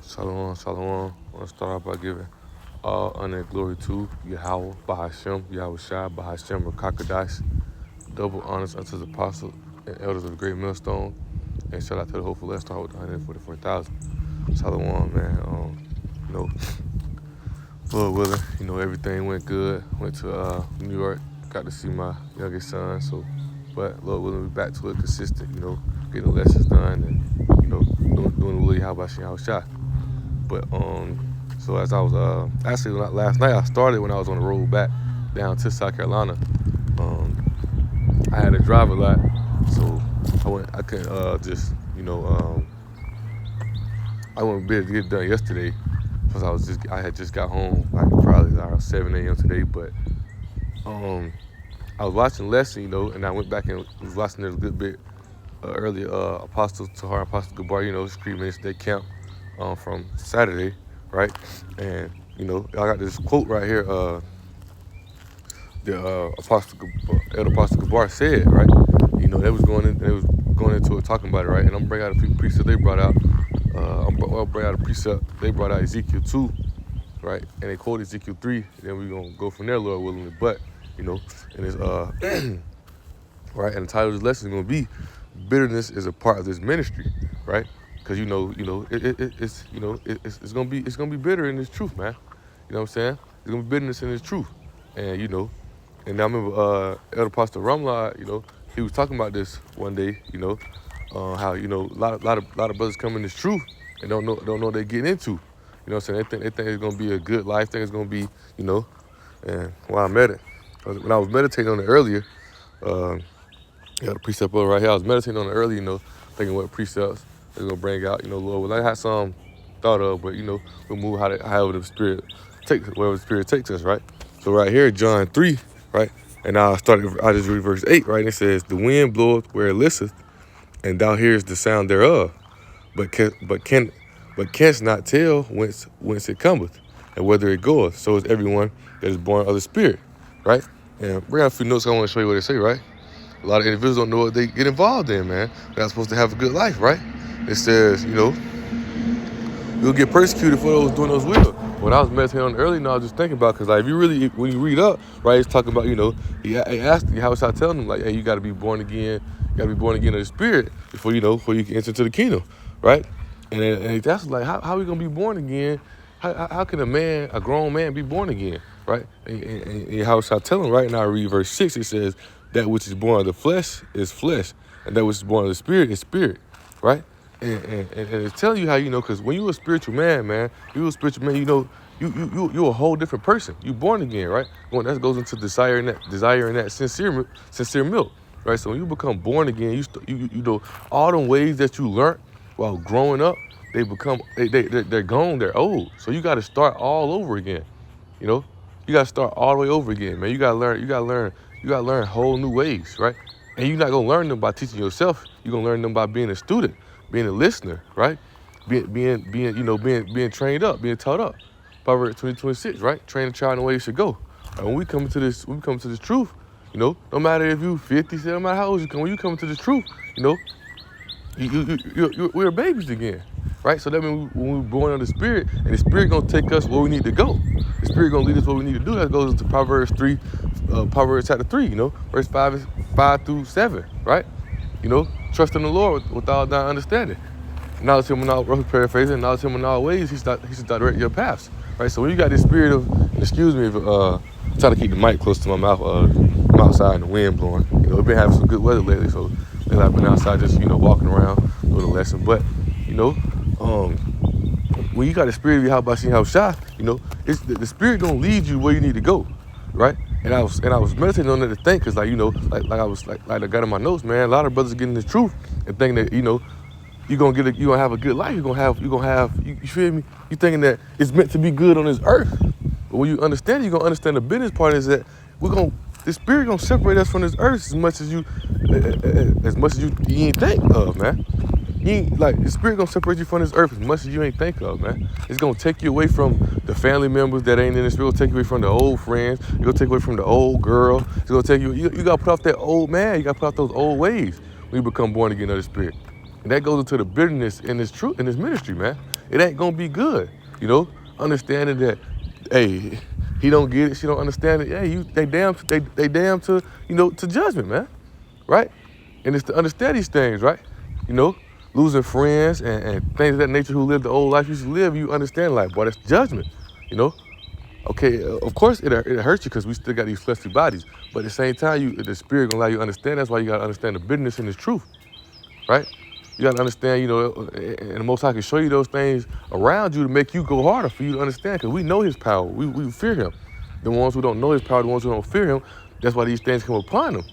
Shalom, shalom. I want to start off by giving all honor and glory to Yahweh, Bahashem, Yahweh Shai, Bahashem, Rakakadash. Double honors unto the apostles and elders of the great millstone. And shout out to the hopeful Lester with 144,000. Shalom, man. You know, Lord willing, everything went good. Went to New York, got to see my youngest son. But Lord willing, we back to it consistent, getting the lessons done and, doing the will of Yahweh Shai. But so as I was actually last night I started when I was on the road back down to South Carolina. I had to drive a lot, so I couldn't just I wouldn't be able to get it done yesterday because I had just got home like probably around 7 a.m. today. But I was watching lesson, and I went back and was watching it a good bit earlier. Apostle Tahar, Apostle Gabar, Street Minister Camp from Saturday, right? And I got this quote right here. The Elder Apostle Gabar said, right? They was going into it talking about it, right? And I'm gonna bring out a few precepts they brought out. I'll bring out a precept they brought out Ezekiel 2, right? And they quoted Ezekiel 3. And then we're gonna go from there, Lord willing. But and it's right. And the title of this lesson is gonna be bitterness is a part of this ministry, right? Because it's gonna be bitter in this truth, man. You know what I'm saying? There's gonna be bitterness in this truth, and and I remember Elder Pastor Ramla, he was talking about this one day, how a lot of brothers come in this truth and don't know what they're getting into. You know what I'm saying? They think it's gonna be a good life. Think it's gonna be, and when I was meditating on it earlier, the precept right here. I was meditating on it earlier, thinking what precepts is gonna bring out, Lord. Well, I had some thought of, but we'll move however the Spirit wherever the Spirit takes us, right? So right here, John 3, right? And I just read verse 8, right? And it says, "The wind bloweth where it listeth, and thou hearest the sound thereof, but canst not tell whence it cometh, and whither it goeth. So is everyone that is born of the Spirit," right? And we got a few notes I want to show you what they say, right? A lot of individuals don't know what they get involved in, man. They're not supposed to have a good life, right? It says, you'll get persecuted for those doing those will. When I was meditating on it earlier, I was just thinking about, because like when you read up, right, it's talking about, he asked you, how was I telling them, like, hey, you got to be born again, of the Spirit before you can enter into the kingdom, right? And that's like, how are we gonna be born again? How can a grown man, be born again, right? And how was I telling them, right? Now I read verse 6. It says, "That which is born of the flesh is flesh, and that which is born of the Spirit is spirit," right? And it's telling you how, because when you're a spiritual man, you're a whole different person. You're born again, right? That goes into desiring that sincere milk, right? So when you become born again, all them ways that you learned while growing up, they're gone, they're old. So you got to start all over again, you got to start all the way over again, man. You got to learn whole new ways, right? And you're not gonna learn them by teaching yourself. You're gonna learn them by being a student, being a listener, right? Being trained up, being taught up. Proverbs 20:26, right? Train a child in the way he should go. And when we come to this truth, no matter if you 50, no matter how old you come, when you come to this truth, we're babies again, right? So that means when we're born of the Spirit, and the Spirit gonna take us where we need to go. The Spirit gonna lead us where we need to do. That goes into Proverbs chapter 3, verse 5 through 7, right? Trust in the Lord with all thy understanding. Knowledge him in all, paraphrasing, knowledge him in all ways, he should direct your paths, right? So when you got this spirit of, excuse me, try to keep the mic close to my mouth, I'm outside and the wind blowing. We've been having some good weather lately, so I've been outside just, walking around, doing a lesson. But, when you got the spirit of Yahweh Shai, it's the spirit gonna lead you where you need to go, right? And I was meditating on it to think, cause like I got in my notes, man. A lot of brothers getting the truth and thinking that you're gonna have a good life. You're gonna have you feel me? You thinking that it's meant to be good on this earth. But when you understand, you're gonna understand the business part is that the spirit gonna separate us from this earth as much as you ain't think of, man. The spirit gonna separate you from this earth as much as you ain't think of, man. It's gonna take you away from the family members that ain't in the spirit. It's gonna take you away from the old friends. It's gonna take you away from the old girl. It's gonna take you gotta put off that old man. You gotta put off those old ways when you become born again of the Spirit. And that goes into the bitterness in this ministry, man. it ain't gonna be good. You know, understanding that, hey, he don't get it, she don't understand it. Hey, they damn to, you know, to judgment, man, right? And it's to understand these things, right? You know, losing friends and things of that nature who live the old life you used to live, you understand, like, boy, that's judgment, you know? Okay, of course it hurts you because we still got these fleshly bodies, but at the same time, the spirit gonna allow you to understand. That's why you gotta understand the bitterness and the truth, right? You gotta understand, you know, and the Most High can show you those things around you to make you go harder for you to understand, because we know His power, we fear Him. The ones who don't know His power, the ones who don't fear Him, that's why these things come upon them,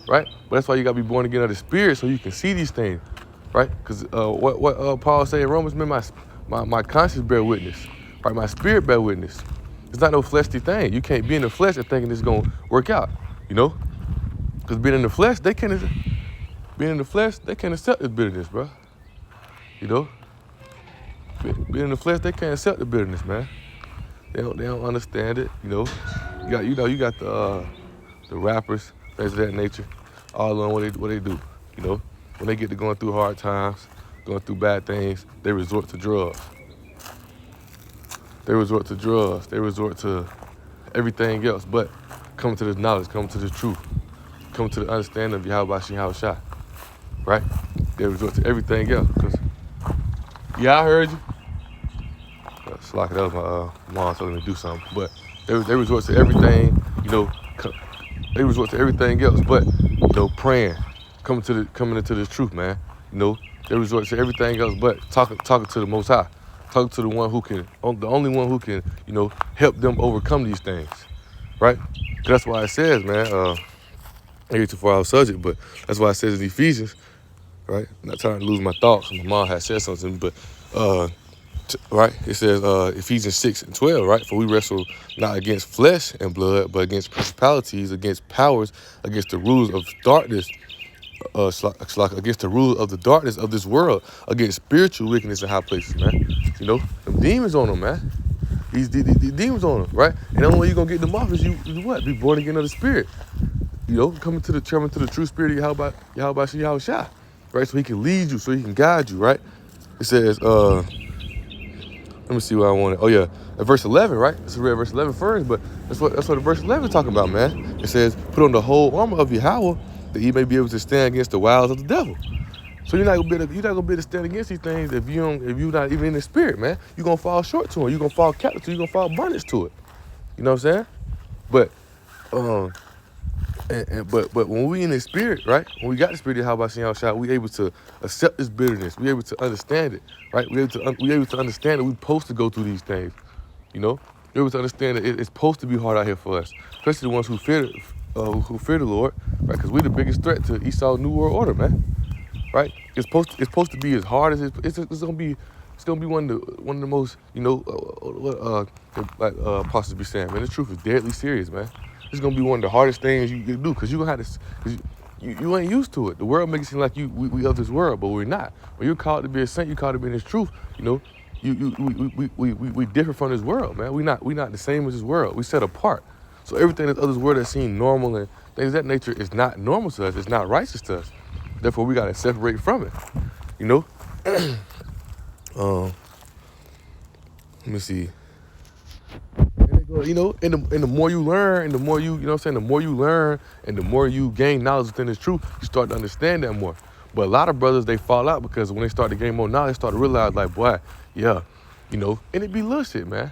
right? But that's why you gotta be born again of the Spirit so you can see these things, right? Because what Paul said in Romans, man, my conscience bear witness, right? My spirit bear witness. It's not no fleshly thing. You can't be in the flesh and thinking it's gonna work out, you know? Because being in the flesh, they can't accept this bitterness, bro. You know? Being in the flesh, they can't accept the bitterness, man. They don't understand it, you know? You got the rappers, things of that nature, all on what they do, you know? When they get to going through hard times, going through bad things, they resort to drugs. They resort to everything else, but coming to this knowledge, coming to the truth, coming to the understanding of Yahweh Shah, right? They resort to everything else, because, yeah, I heard you. Slack, that was my mom telling me to do something, but they resort to everything, you know, they resort to everything else, but, you know, praying, coming into this truth, man, you know, they resort to everything else, but talking to the Most High. Talk to the only one who can, you know, help them overcome these things, right? That's why it says, man, I get too far off subject, but that's why it says in Ephesians, right? I'm not trying to lose my thoughts. My mom had said something, but, right? It says Ephesians 6:12, right? For we wrestle not against flesh and blood, but against principalities, against powers, against the rulers of darkness, against the rule of the darkness of this world, against spiritual wickedness in high places, man. You know, them demons on them, man. These demons on them, right? And the only way you're gonna get them off is you what? Be born again of the Spirit. You know, coming to the true spirit of Yahweh Shah, right? So He can lead you, so He can guide you, right? It says, let me see what I wanted. Oh yeah, at verse 11, right? Let's read verse 11 first, but that's what the verse 11 is talking about, man. It says, put on the whole armor of Yahweh, that ye may be able to stand against the wiles of the devil. So you're not gonna be able to stand against these things if you're not even in the spirit, man. You're gonna fall short to it. You're gonna fall captive to it. You're gonna fall bondage to it. You know what I'm saying? But but when we in the spirit, right? When we got the spirit of Yahweh Shah, we able to accept this bitterness. We able to understand it, right? We able to understand that we're supposed to go through these things. You know, we're able to understand that it's supposed to be hard out here for us, especially the ones who fear the Lord, right? Because we're the biggest threat to Esau's New World Order, man. Right? It's supposed to be as hard as it's gonna be. It's gonna be one of the most, you know, like apostles be saying, man. The truth is deadly serious, man. It's gonna be one of the hardest things you can do, because you gonna have to, because you ain't used to it. The world makes it seem like we of this world, but we're not. When you're called to be a saint, you're called to be in His truth. You know, we differ from this world, man. We not the same as this world. We set apart. So everything that's of this world that seems normal and things of that nature is not normal to us. It's not righteous to us. Therefore, we gotta separate from it. You know. Let me see. You know, and the more you learn, and the more you know what I'm saying, the more you learn, and the more you gain knowledge within this truth, you start to understand that more. But a lot of brothers, they fall out because when they start to gain more knowledge, they start to realize, like, boy, yeah, you know, and it be little shit, man.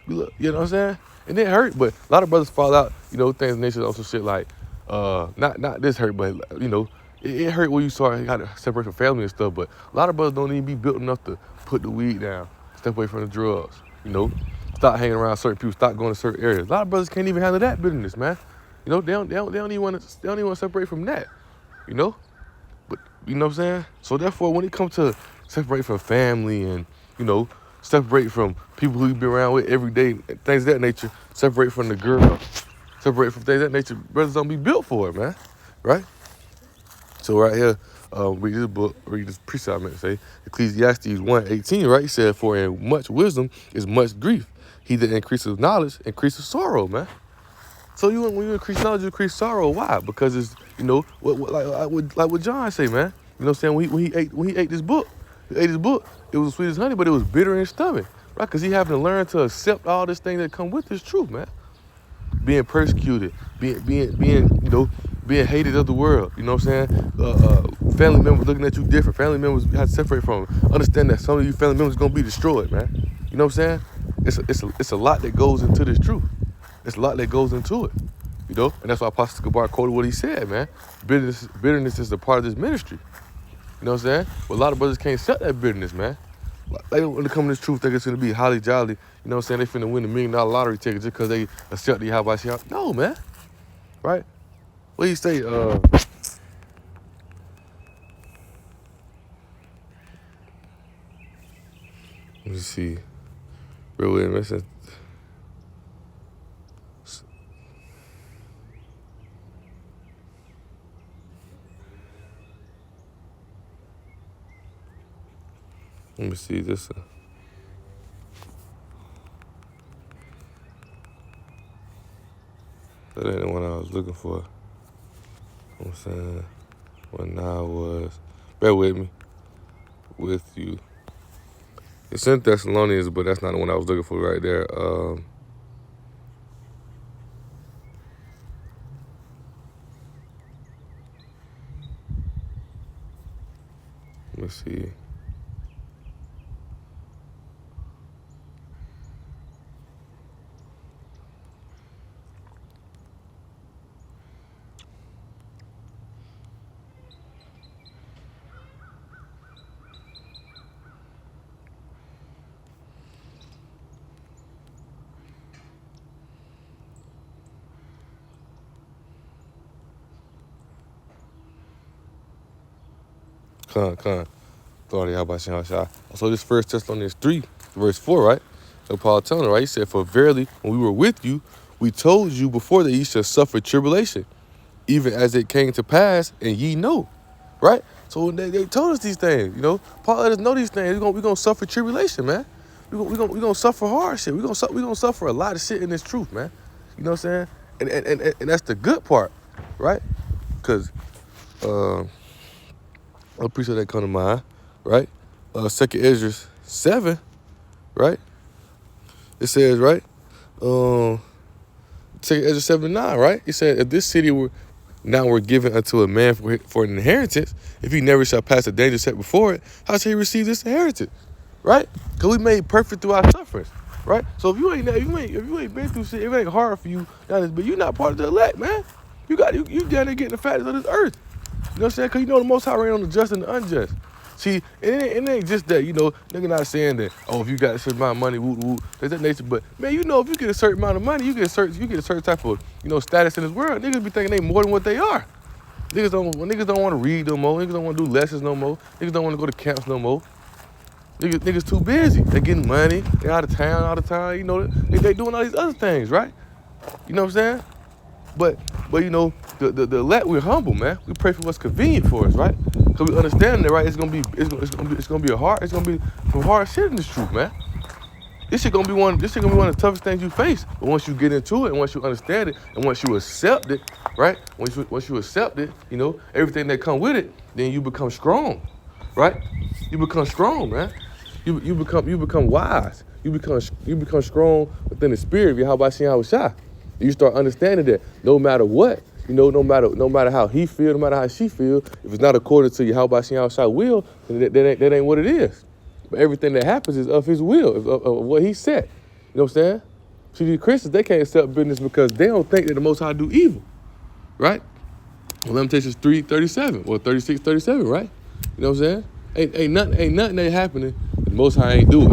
You know what I'm saying? And it hurt, but a lot of brothers fall out, you know, things in nature, also shit like, not this hurt, but, you know, it hurt when you got to separate from family and stuff, but a lot of brothers don't even be built enough to put the weed down, step away from the drugs, you know, stop hanging around certain people, stop going to certain areas. A lot of brothers can't even handle that bitterness, man. You know, they don't even want to separate from that, you know. But you know what I'm saying? So therefore, when it comes to separate from family and, you know, separate from people who you be around with every day, things of that nature, separate from the girl, separate from things of that nature, brothers don't be built for it, man, right? So right here, read this book, read this precept, I meant to say, Ecclesiastes 1:18, right? He said, for in much wisdom is much grief. He that increases knowledge increases sorrow, man. So when you increase knowledge, you increase sorrow. Why? Because it's, you know, like what John say, man. You know what I'm saying? When he ate this book, He ate his book. It was sweet as honey, but it was bitter in his stomach, right? Because he having to learn to accept all this thing that come with this truth, man. Being persecuted, being hated of the world. You know what I'm saying? Family members looking at you different. Family members you have to separate from. Understand that some of you family members gonna be destroyed, man. You know what I'm saying? It's a lot that goes into this truth. It's a lot that goes into it. You know, and that's why Apostle Gabar quoted what he said, man. Bitterness is a part of this ministry. You know what I'm saying? But a lot of brothers can't accept that bitterness, man. They don't want to come to this truth, think it's going to be holly jolly. You know what I'm saying? They finna win $1 million lottery ticket just because they accept the Yahweh Shah. No, man. Right? What do you say? Let me see. Real weird message. Let me see this. That ain't the one I was looking for. You know what I'm saying? When I was, bear with me, with you. It's in Thessalonians, but that's not the one I was looking for right there. Let me see. Con. Glory to Yahweh. So this 1 Thessalonians 3, verse 4, right? And Paul telling her, right? He said, for verily, when we were with you, we told you before that ye shall suffer tribulation, even as it came to pass, and ye know, right? So they told us these things, you know. Paul let us know these things. We're gonna suffer tribulation, man. We're gonna suffer hardship. We're gonna suffer a lot of shit in this truth, man. You know what I'm saying? And that's the good part, right? Because I appreciate that come to mind, right? 2nd Ezra 7, right? It says, right? 2nd Ezra 7:9, right? It said, if this city were given unto a man for an inheritance, if he never shall pass a danger set before it, how shall he receive this inheritance? Right? Because we made perfect through our sufferings, right? So if you ain't been through shit, it ain't hard for you, but you're not part of the elect, man. You down there getting the fattest of this earth. You know what I'm saying? Because you know the Most High reign on the just and the unjust. See, it ain't just that, you know, nigga not saying that, oh, if you got a certain amount of money, woo, there's that nature. But, man, you know, if you get a certain amount of money, you get a certain type of, you know, status in this world. Niggas be thinking they more than what they are. Niggas don't want to read no more. Niggas don't want to do lessons no more. Niggas don't want to go to camps no more. Niggas too busy. They getting money. They out of town all the time. You know, they doing all these other things, right? You know what I'm saying? But you know, the elect, we're humble, man. We pray for what's convenient for us, right? Because we understand that, right? It's gonna be some hard shit in this truth, man. This shit gonna be one of the toughest things you face. But once you get into it, and once you understand it, and once you accept it, right? Once you accept it, you know, everything that come with it, then you become strong, right? You become strong, man. You become wise. You become strong within the spirit of Yahweh Shah. You start understanding that no matter what, you know, no matter how he feel, no matter how she feel, if it's not according to Yahweh Shah will, then that ain't what it is. But everything that happens is of his will, of what he said. You know what I'm saying? See, these Christians, they can't accept business because they don't think that the Most High do evil, right? Well, Lamentations 3:37 or 36:37, right? You know what I'm saying? Ain't nothing that happening. The Most High ain't do it.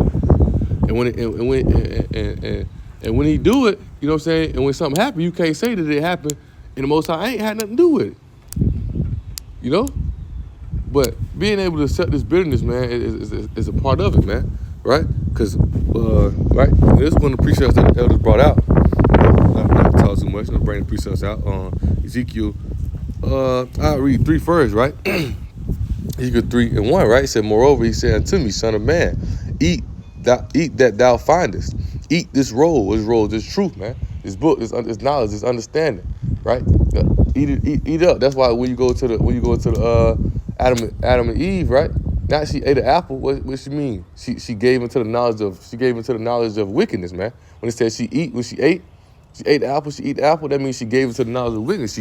And when he do it, you know what I'm saying? And when something happen, you can't say that it happened and the Most High ain't had nothing to do with it. You know? But being able to accept this bitterness, man, is a part of it, man. Right? Because, right? This is one of the precepts that the elders brought out. Not to talk too much, I'm bringing the precepts out on Ezekiel. I'll read 3 first, right? Ezekiel 3:1, right? He said, moreover, he said unto me, son of man, eat that thou findest. Eat this roll, this truth, man. This book, this knowledge, this understanding, right? Eat up. That's why when you go to the Adam and Eve, right? Now she ate an apple. What she mean? She gave into the knowledge of wickedness, man. When it says she ate the apple. She eat the apple. That means she gave into the knowledge of wickedness.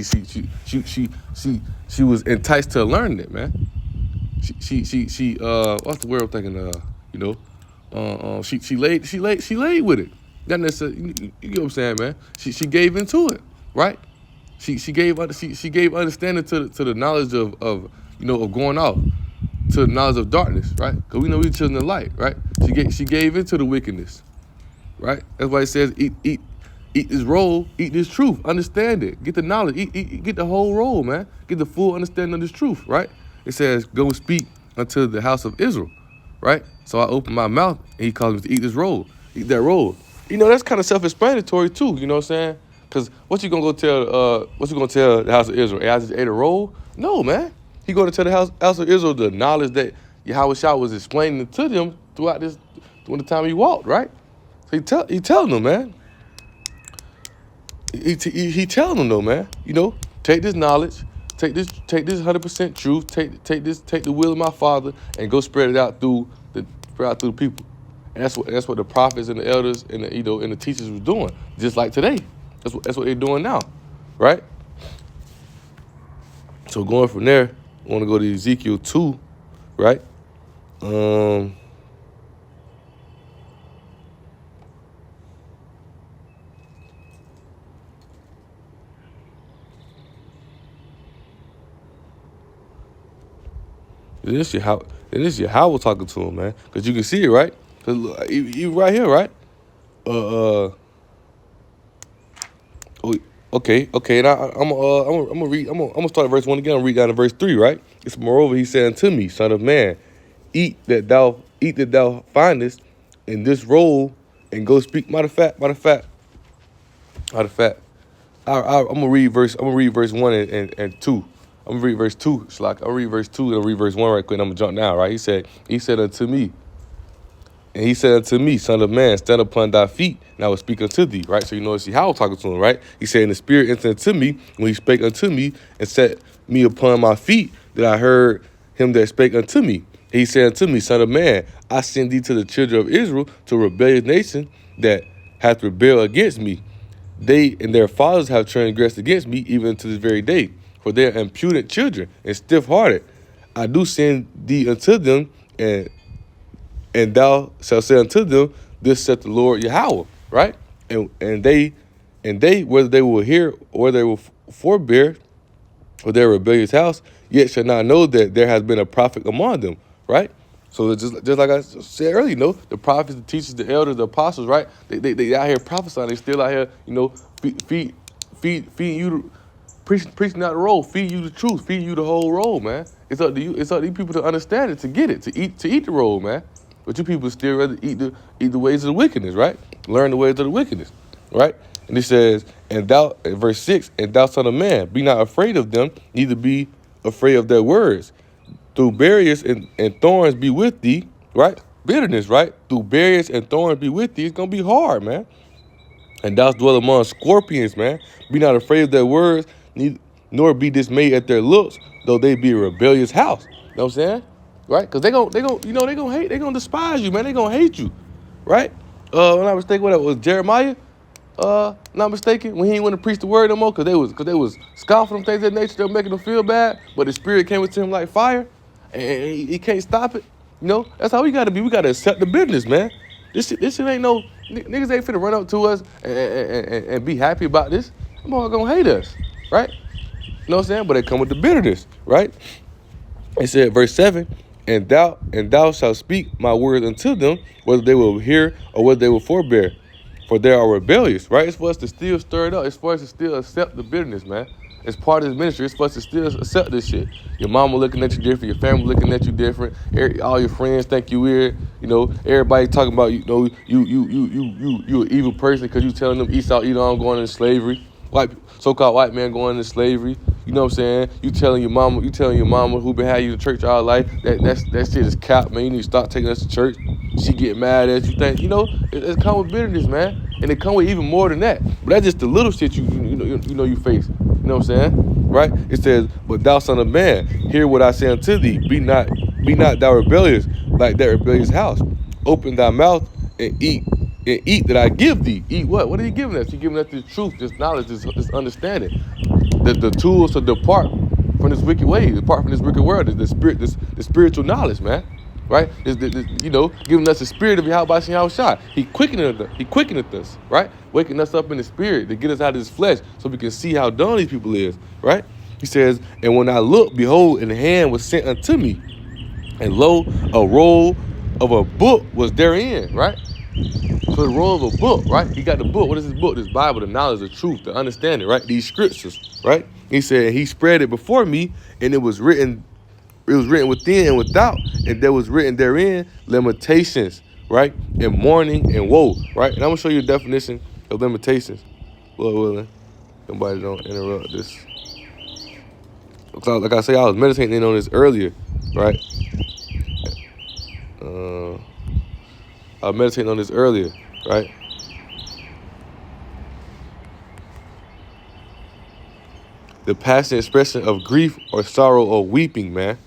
She was enticed to learn it, man. She what's the word I'm thinking of? She laid with it. Not necessarily, you get what I'm saying, man. She gave into it, right? She gave understanding to the knowledge of going out, to the knowledge of darkness, right? Because we know we're children of light, right? She gave into the wickedness, right? That's why it says eat this roll, eat this truth, understand it, get the knowledge, get the whole roll, man. Get the full understanding of this truth, right? It says go speak unto the house of Israel, right? So I opened my mouth and he calls me to eat this roll, eat that roll. That's kind of self-explanatory too, you know what I'm saying? Because what you gonna tell the house of Israel? Hey, I just ate a roll? No, man. He gonna tell the house of Israel the knowledge that Yahweh Shah was explaining to them during the time he walked, right? So he telling them, man. He telling them though, man. Take this knowledge, take this 100% truth, take the will of my Father, and go spread it out through the people. And that's what the prophets and the elders and the teachers was doing, just like today. That's what they're doing now, right? So going from there, I want to go to Ezekiel 2, right? This is Yahweh talking to him, man, because you can see it, right? Cause you right here, right? Okay. And I'm gonna read. I'm gonna start at verse 1 again. I'm gonna read down to verse 3, right? It's moreover he said unto me, son of man, eat that thou findest in this roll, and go speak. Matter of fact. I'm gonna read verse 1 and 2. I'm gonna read verse 2. It's like I'll read verse 2 and I'll read verse 1 right quick. And I'm gonna jump down, right? He said unto me. And he said unto me, son of man, stand upon thy feet, and I will speak unto thee, right? So see how I'm talking to him, right? He said, and the Spirit entered unto me when he spake unto me and set me upon my feet, that I heard him that spake unto me. And he said unto me, son of man, I send thee to the children of Israel, to a rebellious nation that hath rebelled against me. They and their fathers have transgressed against me even to this very day, for they are impudent children and stiff-hearted. I do send thee unto them, and thou shalt say unto them, this saith the Lord Yahweh, right? And they, whether they will hear or they will forbear for their rebellious house, yet shall not know that there has been a prophet among them, right? So it's just like I said earlier, the prophets, the teachers, the elders, the apostles, right? They out here prophesying. They still out here, feeding you, preaching out the roll, feeding you the truth, feeding you the whole roll, man. It's up to you. It's up to you people to understand it, to get it, to eat the roll, man. But you people still rather eat the ways of the wickedness, right? Learn the ways of the wickedness, right? And it says, and thou, in verse 6, and thou son of man, be not afraid of them, neither be afraid of their words. Through berries and thorns be with thee, right? Bitterness, right? Through berries and thorns be with thee. It's going to be hard, man. And thou dwell among scorpions, man. Be not afraid of their words, nor be dismayed at their looks, though they be a rebellious house. You know what I'm saying? Right? Because they gonna hate, they gonna despise you, man. They gonna hate you, right? When I was mistaken, what was Jeremiah? Not mistaken, when he ain't want to preach the word no more, because they was scoffing them, things of that nature, they were making them feel bad, but the Spirit came into him like fire, and he can't stop it. That's how we gotta be. We gotta accept the business, man. This shit ain't no niggas ain't finna run up to us and be happy about this. Them all gonna hate us, right? You know what I'm saying? But they come with the bitterness, right? It said, verse 7, and thou shalt speak my words unto them, whether they will hear or whether they will forbear. For they are rebellious, right? It's for us to still stir it up. It's for us to still accept the bitterness, man. It's part of this ministry. It's for us to still accept this shit. Your mama looking at you different. Your family looking at you different. All your friends think you weird. Everybody talking about you an evil person because you telling them Esau, Edom going into slavery. So-called white man going into slavery. You know what I'm saying? You telling your mama who been having you in church all life that shit is cap, man. You need to stop taking us to church. She get mad at you. It come with bitterness, man, and it come with even more than that. But that's just the little shit you face. You know what I'm saying? Right? It says, but thou son of man, hear what I say unto thee. Be not Be not thou rebellious like that rebellious house. Open thy mouth and eat that I give thee. Eat what? What are you giving us? You're giving us this truth, this knowledge, this understanding. The tools to depart from this wicked way, depart from this wicked world, the spiritual knowledge, man. Right? Giving us the spirit of Yahweh Shai. He quickeneth us, right? Waking us up in the spirit to get us out of this flesh so we can see how dumb these people is, right? He says, and when I looked, behold, and the hand was sent unto me, and lo, a roll of a book was therein, right? So the roll of a book, right? He got the book. What is this book? This Bible, the knowledge, the truth, the understanding, right? These scriptures, right? He said, he spread it before me, and it was written within and without, and there was written therein limitations, right? And mourning and woe, right? And I'm gonna show you the definition of limitations. Lord willing, nobody don't interrupt this. Like I say, I was meditating on this earlier, right? I was meditating on this earlier, right? The passionate expression of grief or sorrow or weeping, man.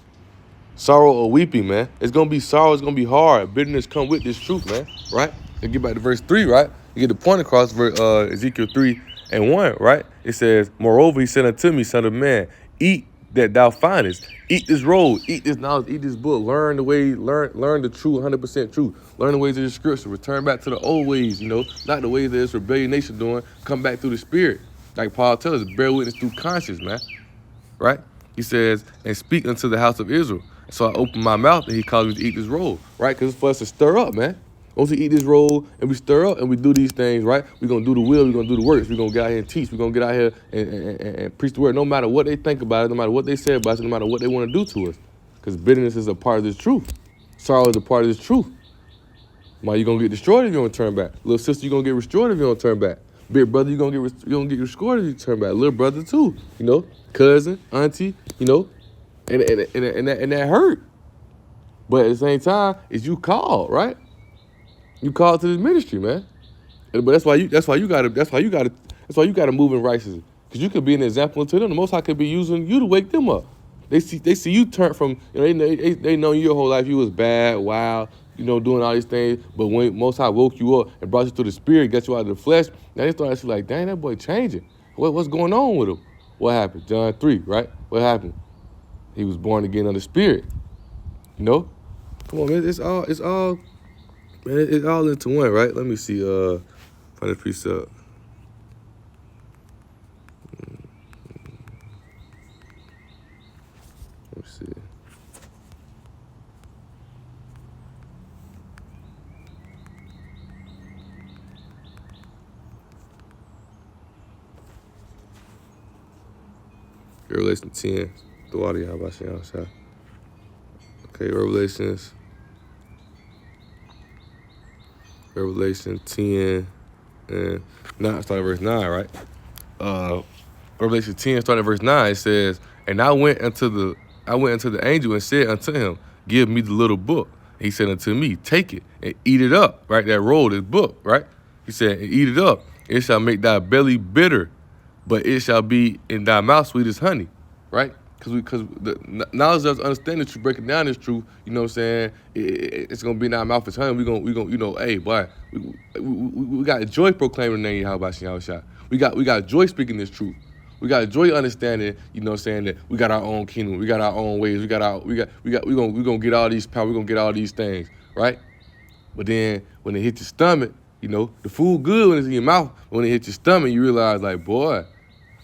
Sorrow or weeping, man. It's going to be sorrow. It's going to be hard. Bitterness come with this truth, man. Right? And get back to verse 3, right? You get the point across, Ezekiel 3:1, right? It says, moreover, he said unto me, son of man, eat that thou findest. Eat this roll. Eat this knowledge. Eat this book. Learn the way, learn the true, 100% truth. Learn the ways of the scripture. Return back to the old ways, not the ways that this rebellion nation doing. Come back through the spirit. Like Paul tells us, bear witness through conscience, man. Right? He says, and speak unto the house of Israel. So I opened my mouth and he called me to eat this roll, right? Because it's for us to stir up, man. Once we eat this roll and we stir up and we do these things, right? We're going to do the will, we're going to do the works. We're going to get out here and teach. We're going to get out here and preach the word, no matter what they think about it, no matter what they say about it, no matter what they want to do to us. Because bitterness is a part of this truth. Sorrow is a part of this truth. Why you going to get destroyed if you don't turn back? Little sister, you're going to get restored if you don't turn back. Big brother, you're going to get restored if you turn back. Little brother too, cousin, auntie, and that hurt. But at the same time, it's you called, right? You called to this ministry, man. But that's why you gotta move in righteousness. Because you could be an example to them. The Most High could be using you to wake them up. They see you turn from, they know your whole life you was bad, wild, doing all these things. But when Most High woke you up and brought you to the spirit, got you out of the flesh, now they start to see like, dang, that boy changing. What's going on with him? What happened? John 3, right? What happened? He was born again of the spirit. Come on, man. It's all into one, right? Let me see. Find a precept. Let me see. Revelation 10. The water, how about you outside? Okay, Revelation 10 and 9, starting verse 9, right? Revelation 10, starting verse 9, it says, and I went unto the angel and said unto him, give me the little book. He said unto me, take it and eat it up, right? That roll, this book, right? He said, eat it up. It shall make thy belly bitter, but it shall be in thy mouth sweet as honey, right? Because the knowledge of us understanding the truth, breaking down this truth, you know what I'm saying? It's gonna be in our mouth as honey. We gonna, hey, boy, we got joy proclaiming the name of Yahweh Shai. We got joy speaking this truth. We got joy understanding, you know what I'm saying, that we got our own kingdom, we got our own ways, we gonna get all these power, we gonna get all these things, right? But then when it hits your stomach, the food good when it's in your mouth. When it hits your stomach, you realize like, boy,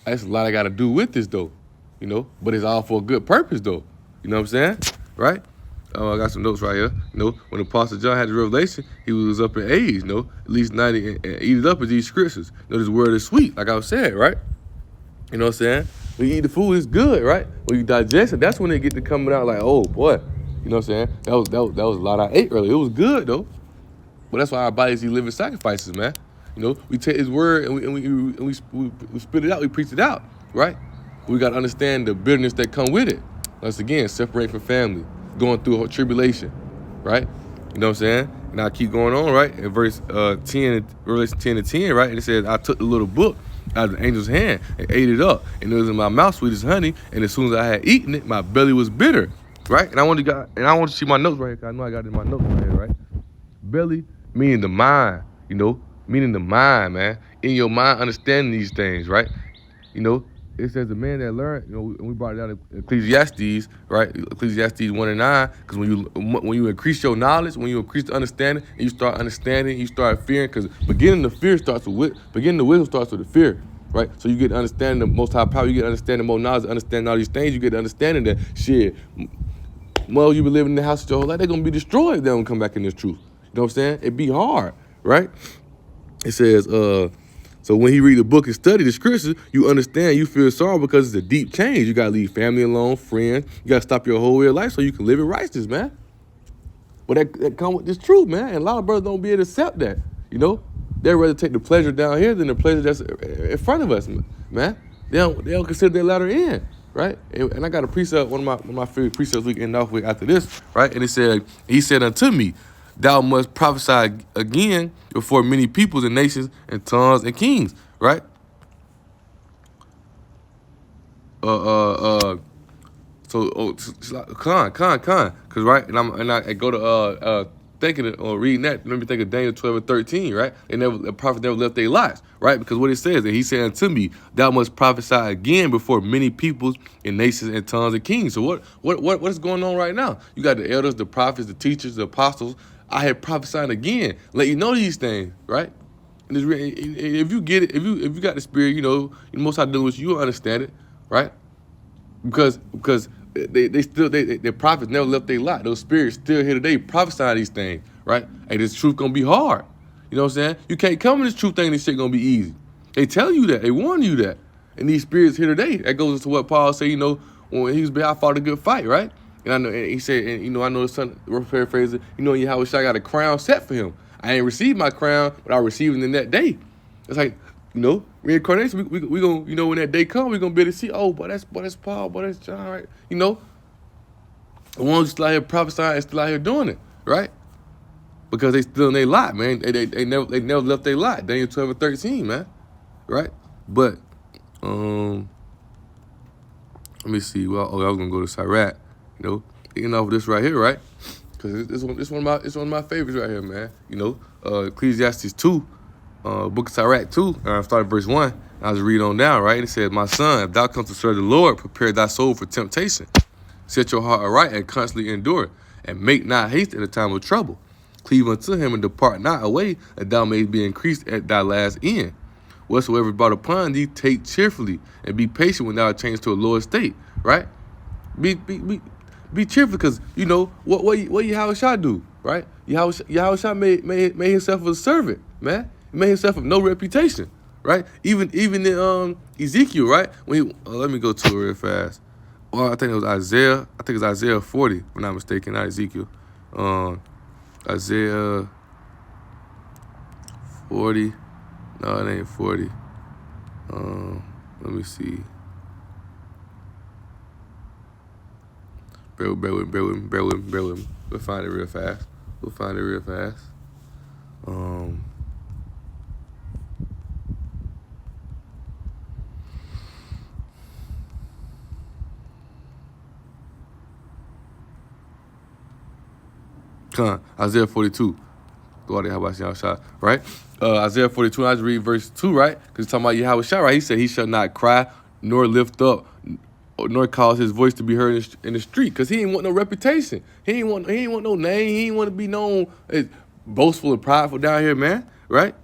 that's a lot I gotta do with this though. But it's all for a good purpose, though. You know what I'm saying? Right? I got some notes right here. When Apostle John had the revelation, he was up in age, at least 90, and eat it up with these scriptures. This word is sweet, like I was saying, right? You know what I'm saying? When you eat the food, it's good, right? When you digest it, that's when it get to coming out like, oh, boy. You know what I'm saying? That was a lot I ate earlier. It was good, though. But that's why our bodies need living sacrifices, man. We take his word and we spit it out, we preach it out, right? We got to understand the bitterness that come with it. Once again, separate from family, going through a tribulation, right? You know what I'm saying? And I keep going on, right? In verse 10, Revelation 10 and 10, right? And it says, I took the little book out of the angel's hand and ate it up. And it was in my mouth sweet as honey. And as soon as I had eaten it, my belly was bitter. right? And I want to see my notes right here, 'cause I know I got it in my notes right here, right? Belly meaning the mind, meaning the mind, man. In your mind, understanding these things, right? You know, it says the man that learned, we brought it out in Ecclesiastes, right? Ecclesiastes 1 and 9, because when you increase your knowledge, when you increase the understanding, and you start understanding, you start fearing, because beginning of fear starts with, beginning the wisdom starts with the fear, right? So you get to understand the most high power, you get to understand the more knowledge, understanding all these things, you get to understanding that shit, well, you been living in the house your whole life, they're going to be destroyed if they don't come back in this truth. You know what I'm saying? It'd be hard, right? It says, so when he read the book and study the scriptures, you understand, you feel sorrow because it's a deep change. You got to leave family alone, friends. You got to stop your whole way of life so you can live in righteousness, man. But that come with this truth, man. And a lot of brothers don't be able to accept that, They'd rather take the pleasure down here than the pleasure that's in front of us, man. They don't consider their latter end, right? And I got a precept, one of my favorite precepts we can end off with after this, right? And he said unto me, thou must prophesy again before many peoples and nations and tongues and kings, right? Con, because right, and I go to thinking it or reading that, let me think of Daniel 12 and 13, right? The prophet never left their lives, right? Because what it says, and he said unto me, thou must prophesy again before many peoples and nations and tongues and kings. So what is going on right now? You got the elders, the prophets, the teachers, the apostles. I had prophesying again, let you know these things, right? And if you get it, if you got the spirit, most I do with you understand it, right? Because their prophets never left their lot. Those spirits still here today prophesying these things, right? Hey, this truth gonna be hard. You know what I'm saying? You can't come in this truth thinking this shit gonna be easy. They tell you that. They warn you that. And these spirits here today. That goes into what Paul said, when he was I fought a good fight, right? And I know, and he said, and I know the son, paraphrasing, Yahweh Shai got a crown set for him. I ain't received my crown, but I received it in that day. It's like, reincarnation, we gonna, when that day come, we gonna be able to see, oh, boy, that's Paul, boy, that's John, right? The ones still out here prophesying and still out here doing it, right? Because they still in their lot, man. They never left their lot. Daniel 12 and 13, man, right? But, let me see. Well, I was gonna go to Sirach, thinking off of this right here, right? Because it's one of my favorites right here, man. Ecclesiastes 2. Book of Sirach 2, I started verse 1. I was reading on down, right? It said, my son, if thou come to serve the Lord, prepare thy soul for temptation. Set your heart aright and constantly endure it, and make not haste at a time of trouble. Cleave unto him and depart not away, that thou mayest be increased at thy last end. Whatsoever is brought upon thee, take cheerfully, and be patient when thou art changed to a lower state, right? Be cheerful, because what Yahweh Shai do, right? Yahweh Shai made himself a servant, man. He made himself of no reputation, right? Even in Ezekiel, right? When let me go to it real fast. Well, I think it was Isaiah. I think it's Isaiah 40, if I'm not mistaken, not Ezekiel. Isaiah 40. No, it ain't 40. Let me see. Bear with me. We'll find it real fast. Isaiah 42. Go out there, how about Yahweh Shai, right? Isaiah 42, I just read verse 2, right? Because it's talking about Yahweh Shai, right? He said, he shall not cry, nor lift up, nor cause his voice to be heard in the street, because he ain't want no reputation. He ain't want no name. He ain't want to be known as boastful and prideful down here, man, right?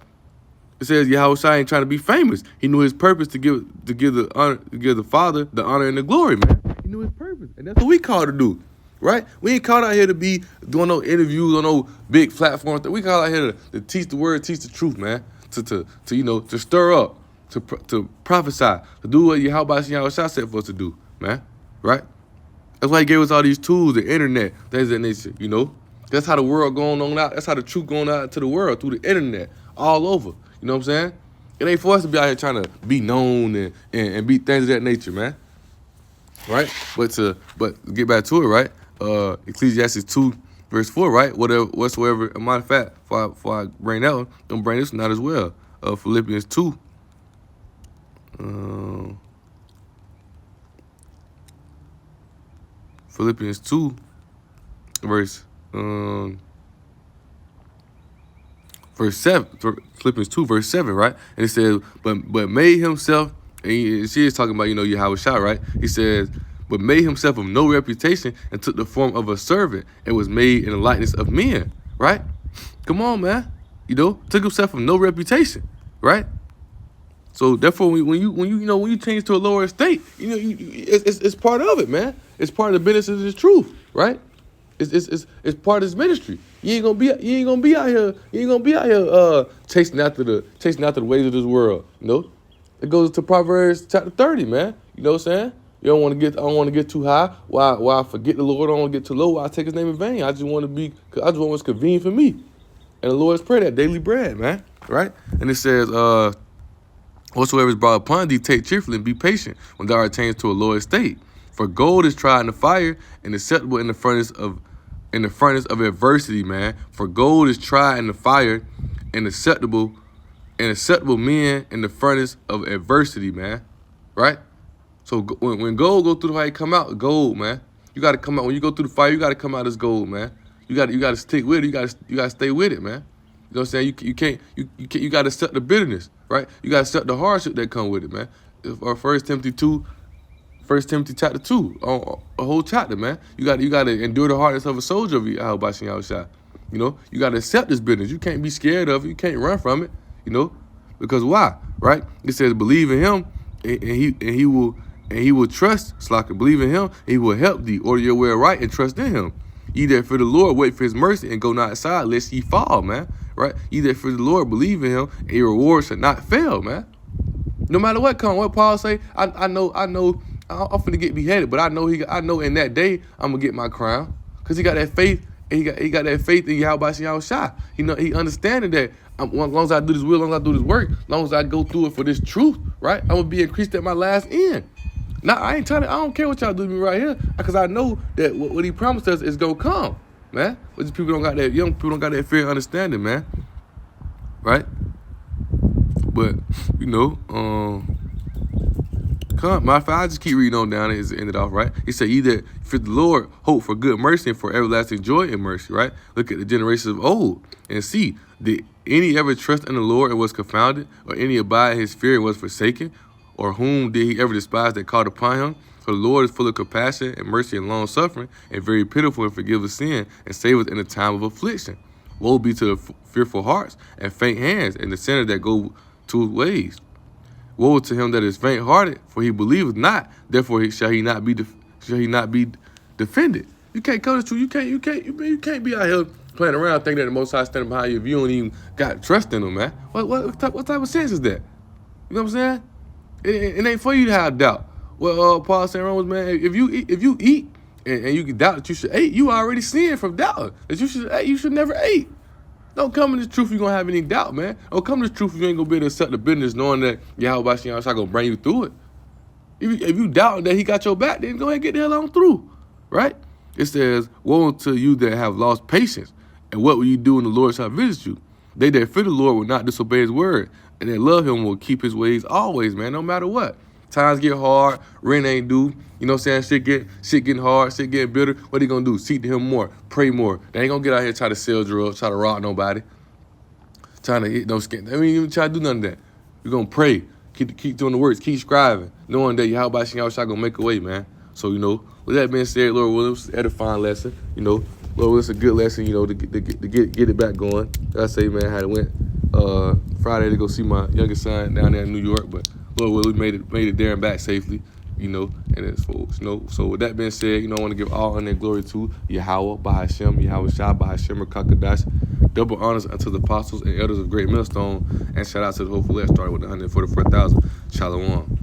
It says Yahweh Shai ain't trying to be famous. He knew his purpose to give the honor, to give the Father the honor and the glory, man. He knew his purpose, and that's what we called to do. Right? We ain't called out here to be doing no interviews on no big platforms. We called out here to teach the word, teach the truth, man. To stir up, to prophesy, to do what Yahweh Shai said for us to do, man. Right? That's why he gave us all these tools, the internet, things of that nature, That's how the world going on out. That's how the truth going out to the world, through the internet, all over. You know what I'm saying? It ain't for us to be out here trying to be known and be things of that nature, man. Right? But get back to it, right? Ecclesiastes 2, verse 4, right? Whatsoever, a matter of fact, before I bring that one, don't bring this one out as well. Philippians 2. Philippians 2, verse 7. Philippians 2, verse 7, right? And it says, but made himself, and she is talking about, Yahweh Shai, right? He says, but made himself of no reputation and took the form of a servant and was made in the likeness of men, right? Come on, man. Took himself of no reputation, right? So therefore, when you change to a lower estate, it's part of it, man. It's part of the business of the truth, right? It's part of his ministry. You ain't gonna be out here chasing after the ways of this world. It goes to Proverbs chapter 30, man. You know what I'm saying? I don't want to get too high. Why I forget the Lord? I don't want to get too low. Why I take his name in vain? I just want what's convenient for me. And the Lord's prayer, that daily bread, man. Right? And it says, whatsoever is brought upon thee, take cheerfully and be patient when thou art changed to a lower estate. For gold is tried in the fire and acceptable in the furnace of adversity, man. For gold is tried in the fire and acceptable men in the furnace of adversity, man. Right? So when gold go through the fire, you come out gold, man. You got to come out. When you go through the fire, you got to come out as gold, man. You got to stick with it. You got to stay with it, man. You know what I'm saying? You got to accept the bitterness, right? You got to accept the hardship that come with it, man. Or 1 Timothy chapter 2, a whole chapter, man. You got to endure the hardness of a soldier of Yahweh Shai. You got to accept this bitterness. You can't be scared of it. You can't run from it, because why, right? It says believe in him, and he will trust. Slaka, believe in him, and he will help thee. Order your way right and trust in him. Ye that fear the Lord, wait for his mercy, and go not aside, lest ye fall, man. Right? Ye that fear the Lord, believe in him, and your reward shall not fail, man. No matter what Paul say, I know I'm finna get beheaded, but I know in that day I'm gonna get my crown, cause he got that faith, and he got that faith in Yahweh Shai. He understanding that as long as I do this will, as long as I do this work, as long as I go through it for this truth, right? I'm gonna be increased at my last end. Now, I don't care what y'all do to me right here, because I know that what he promised us is going to come, man. But these people young people don't got that fear and understanding, man. Right? But, matter of fact, I just keep reading on down and it's ended off, right? He said, ye that fear the Lord, hope for good mercy and for everlasting joy and mercy, right? Look at the generations of old and see, did any ever trust in the Lord and was confounded, or any abide in his fear and was forsaken? Or whom did he ever despise that called upon him? For the Lord is full of compassion and mercy and long suffering, and very pitiful, and forgiveth sin, and saveth in the time of affliction. Woe be to the fearful hearts and faint hands, and the sinner that go to his ways. Woe to him that is faint-hearted, for he believeth not. Therefore shall he not be defended. You can't come to truth. You can't be out here playing around thinking that the Most High standing behind you if you don't even got trust in him, man. What type of sense is that? You know what I'm saying? It ain't for you to have doubt. Well, Paul saying, Romans, man, if you eat and you can doubt that you should eat, you already sin from doubting that you should never eat. Don't come in this truth if you're going to have any doubt, man. Don't come in this truth if you ain't going to be able to accept the business knowing that Yahweh Shai going to bring you through it. If you doubt that he got your back, then go ahead and get the hell on through, right? It says, woe unto you that have lost patience, and what will you do when the Lord shall visit you? They that fear the Lord will not disobey his word, and that love him will keep his ways always, man, no matter what. Times get hard, rent ain't due, you know what I'm saying? Shit getting hard, shit getting bitter. What are you going to do? Seek to him more, pray more. They ain't going to get out here try to sell drugs, try to rob nobody, trying to hit no skin. I mean, even try to do none of that. You're going to pray, keep doing the works, keep striving, knowing that Yahweh Shai going to make a way, man. So, with that being said, Lord Williams, edifying lesson, Lord Williams, a good lesson, to get it back going. I say, man, how it went Friday to go see my youngest son down there in New York, but Lord Williams made it there and back safely, and it's so with that being said, I want to give all honor and glory to Yahweh, Bahashem, Yahweh Shai, Bahashem, Kakadash, double honors unto the apostles and elders of Great Millstone, and shout out to the whole flesh started with 144,000. Shalom.